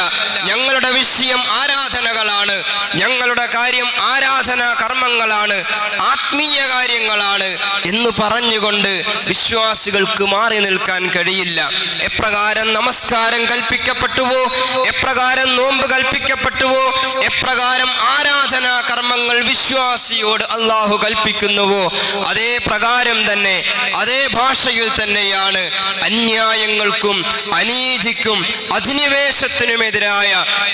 ഞങ്ങളുടെ വിഷയം ആരാധനകളാണ്, ഞങ്ങളുടെ കാര്യം ആരാധനാ കർമ്മങ്ങളാണ്, ആത്മീയ കാര്യങ്ങളാണ് എന്ന് പറഞ്ഞുകൊണ്ട് വിശ്വാസികൾക്ക് മാറി നിൽക്കാൻ കഴിയില്ല. എപ്രകാരം നമസ്കാരം കൽപ്പിക്കപ്പെട്ടുവോ, എപ്രകാരം നോമ്പ് കൽപ്പിക്കപ്പെട്ടുവോ, എപ്രകാരം ആരാധനാ കർമ്മങ്ങൾ വിശ്വാസിയോട് അള്ളാഹു കൽപ്പിക്കുന്നുവോ അതേ പ്രകാരം തന്നെ, അതേ ഭാഷയിൽ തന്നെയാണ് അന്യായങ്ങൾക്കും അനീതിക്കും അധിനിവേശത്തിനുമെതിരായ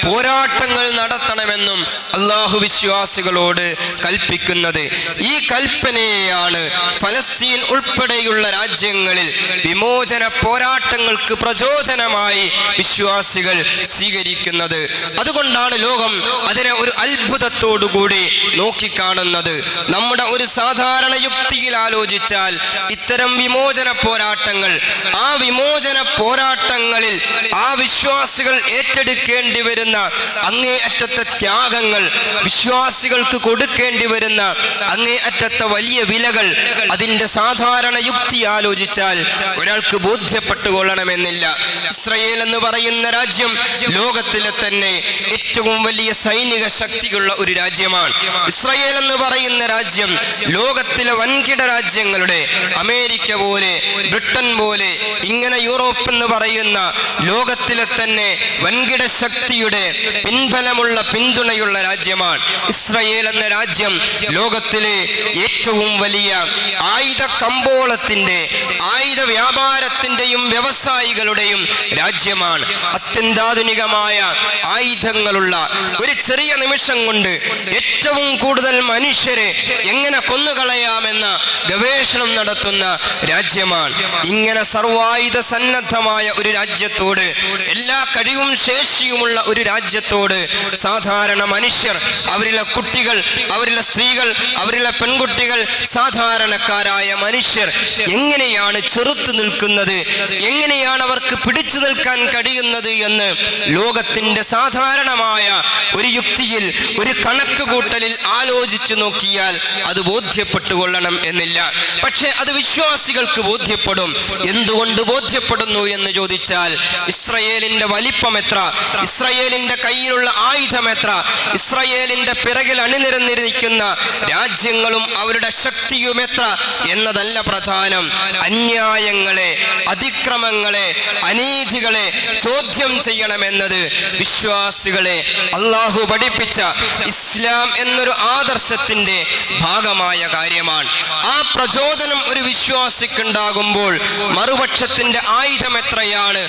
പോരാട്ടങ്ങൾ നടത്തണമെന്നും അള്ളാഹു വിശ്വാസികളോട് കൽപ്പിക്കുന്നത്. ഈ കൽപ്പനയെയാണ് ഫലസ്തീൻ ഉൾപ്പെടെയുള്ള രാജ്യങ്ങളിൽ വിമോചന പോരാട്ടങ്ങൾക്ക് പ്രചോദനമായി വിശ്വാസികൾ സ്വീകരിക്കുന്നത്. അതുകൊണ്ടാണ് ലോകം അതിനെ ഒരു അത്ഭുതത്തോടുകൂടി നോക്കിക്കാണുന്നത്. നമ്മുടെ ഒരു സാധാരണ യുക്തിയിൽ ആലോചിച്ചാൽ ഇത്തരം വിമോചന പോരാട്ടങ്ങൾ, ആ വിമോചന പോരാട്ടങ്ങളിൽ ആ വിശ്വാസികൾ ഏറ്റെടുക്കേണ്ടി വരുന്ന അങ്ങേയറ്റത്തെ ത്യാഗങ്ങൾ, വിശ്വാസികൾക്ക് കൊടുക്കേണ്ടി വരുന്ന അങ്ങേയറ്റത്തെ വലിയ വിലകൾ, അതിൻ്റെ സാധാരണ യുക്തി ആലോചിച്ചാൽ ഒരാൾക്ക് ബോധ്യപ്പെട്ടുകൊള്ളണമെന്നില്ല. ഇസ്രയേൽ എന്ന് പറയുന്ന രാജ്യം ലോകത്തിലെ തന്നെ ഏറ്റവും വലിയ സൈനിക ശക്തിയുള്ള ഒരു രാജ്യമാണ്. ഇസ്രയേൽ എന്ന് പറയുന്ന രാജ്യം ലോകത്തിലെ വൻകിട രാജ്യങ്ങളുടെ, അമേരിക്ക പോലെ, ബ്രിട്ടൻ പോലെ, ഇങ്ങനെ യൂറോപ്പ് എന്ന് പറയുന്ന ലോകത്തിലെ തന്നെ വൻകിട ശക്തിയുടെ പിൻബലമുള്ള പിന്തുണയുള്ള രാജ്യമാണ്. ഇസ്രയേൽ എന്ന രാജ്യം ലോകത്തിലെ ഏറ്റവും വലിയ ആയുധ കമ്പോളത്തിന്റെ, ആയുധ വ്യാപാരത്തിന്റെയും വ്യവസായികളുടെയും രാജ്യമാണ്. അത്യന്താധുനികമായ ആയുധങ്ങളുള്ള, ഒരു ചെറിയ നിമിഷം കൊണ്ട് ഏറ്റവും കൂടുതൽ മനുഷ്യരെ എങ്ങനെ കൊന്നുകളയാമെന്ന ഗവേഷണം നടത്തുന്ന രാജ്യമാണ്. ഇങ്ങനെ സർവായുധ സന്നദ്ധമായ ഒരു രാജ്യത്തോട്, എല്ലാ കഴിവും ശേഷിയുമുള്ള ഒരു രാജ്യത്തോട് സാധാരണ മനുഷ്യർ, അവരിലെ കുട്ടികൾ, അവരിലെ സ്ത്രീകൾ, അവരിലെ പെൺകുട്ടികൾ, സാധാരണക്കാരായ മനുഷ്യർ എങ്ങനെയാണ് ചെറുത്തു നിൽക്കുന്നത്, എങ്ങനെയാണ് അവർക്ക് പിടിച്ചു നിൽക്കാൻ കഴിയുന്നത് എന്ന് ലോകത്തിന്റെ സാധാരണമായ ഒരു യുക്തിയിൽ, ഒരു കണക്ക് കൂട്ടലിൽ ആലോചിച്ചു നോക്കിയാൽ അത് ബോധ്യപ്പെട്ടുകൊള്ളണം എന്നില്ല. പക്ഷെ അത് വിശ്വാസികൾക്ക് ബോധ്യപ്പെടും. എന്തുകൊണ്ട് ബോധ്യപ്പെടുന്നു എന്ന് ചോദിച്ചാൽ ഇസ്രയേലിന്റെ വലിപ്പം എത്ര, ഇസ്രയേലിന്റെ കയ്യിലുള്ള ആയുധം എത്ര, ഇസ്രയേലിന്റെ പിറകിൽ അണിനിരന്നിരിക്കുന്ന രാജ്യങ്ങളും അവരുടെ ശക്തിയും എത്ര എന്നതല്ല പ്രധാനം. അന്യായങ്ങളെ, അതിക്രമങ്ങളെ, അനീതികളെ ചോദ്യം ചെയ്യണമെന്നത് വിശ്വാസികളെ അള്ളാഹു പഠിപ്പിച്ച ഇസ്ലാം എന്നൊരു ആദർശത്തിന്റെ ഭാഗമായ കാര്യമാണ്. ആ പ്രചോദനം ഒരു വിശ്വാസിക്കുണ്ടാകുമ്പോൾ മറുപക്ഷത്തിന്റെ ആയുധം എത്രയാണ്,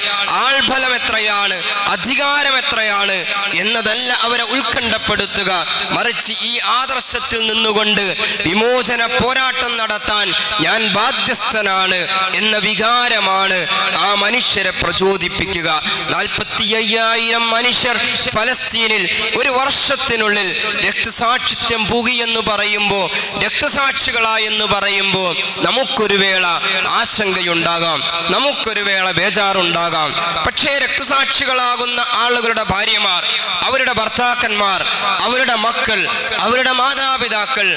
ആൾബലം എത്രയാണ്, അധികാരം എത്രയാണ് എന്നതല്ല അവരെ ഉത്കണ്ഠപ്പെടുത്തുക. മറിച്ച് ഈ ആദർശത്തിൽ നിന്നുകൊണ്ട് വിമോചന പോരാട്ടം നടത്താൻ ഞാൻ ബാധ്യസ്ഥനാണ് എന്ന വികാരമാണ് ആ മനുഷ്യരെ പ്രചോദിപ്പിക്കുക. ഓർമ്മിപ്പിക്കുക. 45,000 മനുഷ്യർ ഫലസ്തീനിൽ ഒരു വർഷത്തിനുള്ളിൽ രക്തസാക്ഷിത്വം പുകിയെന്ന് പറയുമ്പോൾ, രക്തസാക്ഷികളായെന്ന് പറയുമ്പോൾ നമുക്കൊരു വേള ആശങ്കയുണ്ടാകാം, നമുക്കൊരു വേള ബേജാറുണ്ടാകാം. പക്ഷേ രക്തസാക്ഷികളാകുന്ന ആളുകളുടെ ഭാര്യമാർ, അവരുടെ ഭർത്താക്കന്മാർ, അവരുടെ മക്കൾ, അവരുടെ മാതാപിതാക്കൾ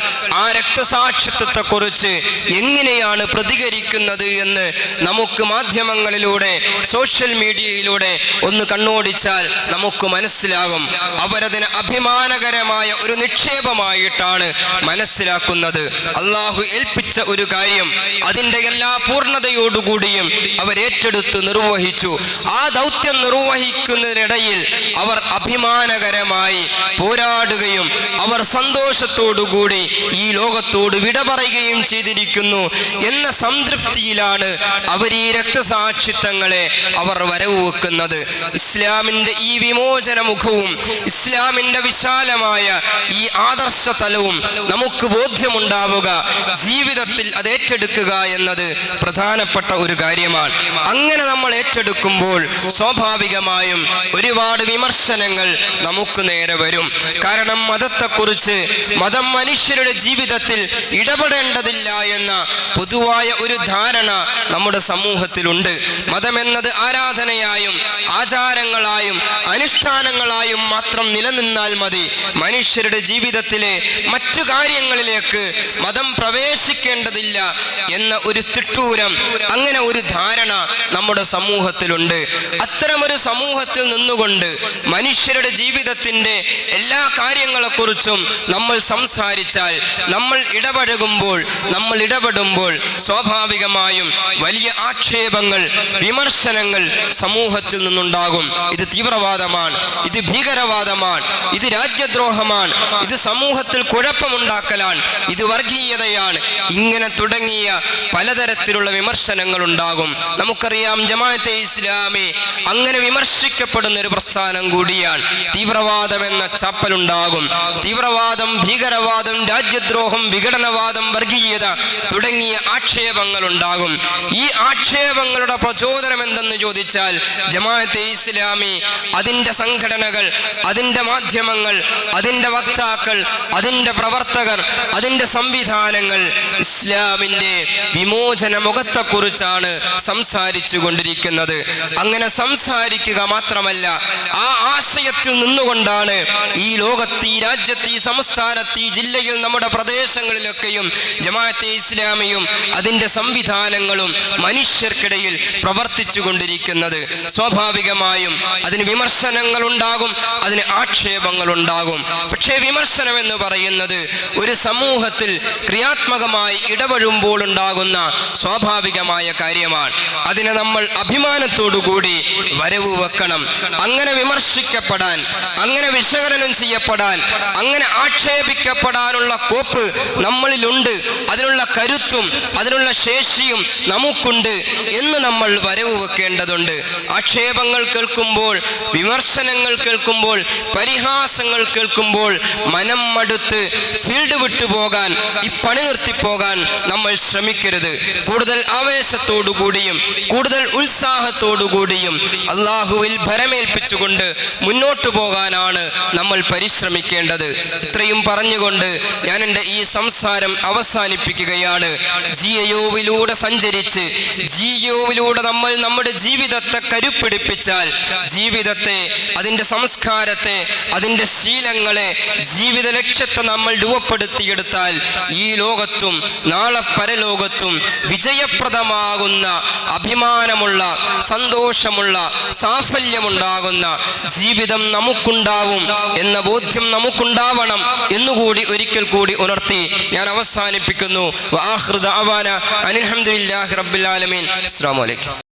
ആ രക്തസാക്ഷിത്വത്തെക്കുറിച്ച് എങ്ങനെയാണ് പ്രതികരിക്കുന്നത് എന്ന് നമുക്ക് മാധ്യമങ്ങളിലൂടെ, സോഷ്യൽ മീഡിയയിലൂടെ ഒന്ന് കണ്ണോടിച്ചാൽ നമുക്ക് മനസ്സിലാകും. അവരതിന് അഭിമാനകരമായ ഒരു നിക്ഷേപമായിട്ടാണ് മനസ്സിലാക്കുന്നത്. അള്ളാഹു ഏൽപ്പിച്ച ഒരു കാര്യം അതിൻ്റെ എല്ലാ പൂർണ്ണതയോടുകൂടിയും അവരേറ്റെടുത്ത് നിർവഹിച്ചു. ആ ദൗത്യം നിർവഹിക്കുന്നതിനിടയിൽ അവർ അഭിമാനകരമായി പോരാടുകയും അവർ സന്തോഷത്തോടുകൂടി ഈ ലോകത്തോട് വിട പറയുകയും ചെയ്തിരിക്കുന്നു എന്ന സംതൃപ്തിയിലാണ് അവർ ഈ രക്തസാക്ഷിത്വങ്ങളെ അവർ വരവ് വെക്കുന്നത്. ഇസ്ലാമിൻ്റെ ഈ വിമോചന മുഖവും ഇസ്ലാമിൻ്റെ വിശാലമായ ഈ ആദർശ തലവും നമുക്ക് ബോധ്യമുണ്ടാവുക, ജീവിതത്തിൽ അത് ഏറ്റെടുക്കുക എന്നത് പ്രധാനപ്പെട്ട ഒരു കാര്യമാണ്. അങ്ങനെ നമ്മൾ ഏറ്റെടുക്കുമ്പോൾ സ്വാഭാവികമായും ഒരുപാട് വിമർശനങ്ങൾ നമുക്ക് നേരെ വരും. കാരണം മതത്തെക്കുറിച്ച്, മതം മനുഷ്യരുടെ ജീവിതത്തിൽ ഇടപെടേണ്ടതില്ല എന്ന പൊതുവായ ഒരു ധാരണ നമ്മുടെ സമൂഹത്തിലുണ്ട്. മതമെന്നത് ആരാധനയായും ആചാരങ്ങളായും അനുഷ്ഠാനങ്ങളായും മാത്രം നിലനിന്നാൽ മതി, മനുഷ്യരുടെ ജീവിതത്തിലെ മറ്റു കാര്യങ്ങളിലേക്ക് മതം പ്രവേശിക്കേണ്ടതില്ല എന്ന ഒരു തിട്ടൂരം, അങ്ങനെ ഒരു ധാരണ നമ്മുടെ സമൂഹത്തിലുണ്ട്. അത്തരമൊരു സമൂഹത്തിൽ നിന്നുകൊണ്ട് മനുഷ്യരുടെ ജീവിതത്തിൻ്റെ എല്ലാ കാര്യങ്ങളെക്കുറിച്ചും നമ്മൾ സംസാരിച്ചാൽ, നമ്മൾ ഇടപെടുമ്പോൾ സ്വാഭാവികമായും വലിയ ആക്ഷേപങ്ങൾ, വിമർശനങ്ങൾ സമൂഹത്തിൽ നിന്നുണ്ടാകും. ഇത് തീവ്രവാദമാണ്, ഇത് ഭീകരവാദമാണ്, ഇത് രാജ്യദ്രോഹമാണ്, ഇത് സമൂഹത്തിൽ കുഴപ്പമുണ്ടാക്കലാണ്, ഇത് വർഗീയതയാണ്, ഇങ്ങനെ തുടങ്ങിയ പലതരത്തിലുള്ള വിമർശനങ്ങൾ ഉണ്ടാകും. നമുക്കറിയാം ജമാഅത്തെ ഇസ്ലാമി അങ്ങനെ വിമർശിക്കപ്പെടുന്ന ഒരു പ്രസ്ഥാനം കൂടിയാണ്. തീവ്രവാദം എന്ന ചാപ്പലുണ്ടാകും. തീവ്രവാദം, ഭീകരവാദം, രാജ്യദ്രോഹം, വിഘടനവാദം, വർഗീയത തുടങ്ങിയ ആക്ഷേപങ്ങൾ ഉണ്ടാകും. ഈ ആക്ഷേപങ്ങളുടെ പ്രചോദനം എന്തെന്ന് ചോദിച്ചാൽ ജമാഅത്തെ ഇസ്ലാമി, അതിൻ്റെ സംഘടനകൾ, അതിൻ്റെ മാധ്യമങ്ങൾ, അതിൻ്റെ വക്താക്കൾ, അതിൻ്റെ പ്രവർത്തകർ, അതിൻ്റെ സംവിധാനങ്ങൾ ഇസ്ലാമിൻ്റെ വിമോചന മുഖത്തെക്കുറിച്ചാണ് സംസാരിച്ചു കൊണ്ടിരിക്കുന്നത്. അങ്ങനെ സംസാരിക്കുക മാത്രമല്ല, ആ ആശയത്തിൽ നിന്നുകൊണ്ടാണ് ഈ ലോകത്ത്, ഈ രാജ്യത്ത്, ഈ സംസ്ഥാനത്ത്, ഈ ജില്ലയിൽ, നമ്മുടെ പ്രദേശങ്ങളിലൊക്കെയും ജമാഅത്തെ ഇസ്ലാമിയും അതിൻ്റെ സംവിധാനങ്ങളും മനുഷ്യർക്കിടയിൽ പ്രവർത്തിച്ചു കൊണ്ടിരിക്കുന്നത്. സ്വാഭാവികമായും അതിന് വിമർശനങ്ങൾ ഉണ്ടാകും, അതിന് ആക്ഷേപങ്ങൾ ഉണ്ടാകും. പക്ഷേ വിമർശനം എന്ന് പറയുന്നത് ഒരു സമൂഹത്തിൽ ക്രിയാത്മകമായി ഇടപെടുമ്പോൾ ഉണ്ടാകുന്ന സ്വാഭാവികമായ കാര്യമാണ്. അതിനെ നമ്മൾ അഭിമാനത്തോടുകൂടി വരവ് വെക്കണം. അങ്ങനെ വിമർശിക്കപ്പെടാൻ, അങ്ങനെ വിശകലനം ചെയ്യപ്പെടാൻ, അങ്ങനെ ആക്ഷേപിക്കപ്പെടാനുള്ള കോപ്പ് നമ്മളിലുണ്ട്, അതിനുള്ള കരുത്തും അതിനുള്ള ശേഷിയും നമുക്കുണ്ട് എന്ന് നമ്മൾ വരവ് വെക്കേണ്ടതുണ്ട്. ആക്ഷേപങ്ങൾ കേൾക്കുമ്പോൾ, വിമർശനങ്ങൾ കേൾക്കുമ്പോൾ, പരിഹാസങ്ങൾ കേൾക്കുമ്പോൾ മനം മടുത്ത് ഫീൽഡ് വിട്ടുപോകാൻ, ഈ പണി നിർത്തിപ്പോകാൻ നമ്മൾ ശ്രമിക്കരുത്. കൂടുതൽ ആവേശത്തോടുകൂടിയും കൂടുതൽ ഉത്സാഹത്തോടുകൂടിയും അള്ളാഹുവിൽ ഭരമേൽപ്പിച്ചുകൊണ്ട് മുന്നോട്ടു പോകാനാണ് നമ്മൾ പരിശ്രമിക്കേണ്ടത്. ഇത്രയും പറഞ്ഞുകൊണ്ട് ഞാൻ എൻ്റെ ഈ സംസാരം അവസാനിപ്പിക്കുകയാണ്. ജിയോവിലൂടെ സഞ്ചരിച്ച്, ജിയോവിലൂടെ നമ്മൾ നമ്മുടെ ജീവിതത്തെ കരുപ്പിടിപ്പിച്ചാൽ, ജീവിതത്തെ, അതിൻ്റെ സംസ്കാരത്തെ, അതിൻ്റെ ശീലങ്ങളെ, ജീവിത ലക്ഷ്യത്തെ നമ്മൾ രൂപപ്പെടുത്തിയെടുത്താൽ ഈ ലോകത്തും നാളെ പരലോകത്തും വിജയപ്രദമാകുന്ന, അഭിമാനമുള്ള, സന്തോഷമുള്ള, സാഫല്യമുണ്ടാകുന്ന ജീവിതം നമുക്കുണ്ടാവും എന്ന ബോധ്യം നമുക്കുണ്ടാവണം എന്നുകൂടി ഒരിക്കൽ കൂടി ഉണർത്തി ഞാൻ അവസാനിപ്പിക്കുന്നു. വആഖിറു ദഅവാന അനിൽ ഹംദുലില്ലാഹി റബ്ബിൽ ആലമീൻ. അസ്സലാമു അലൈക്കും.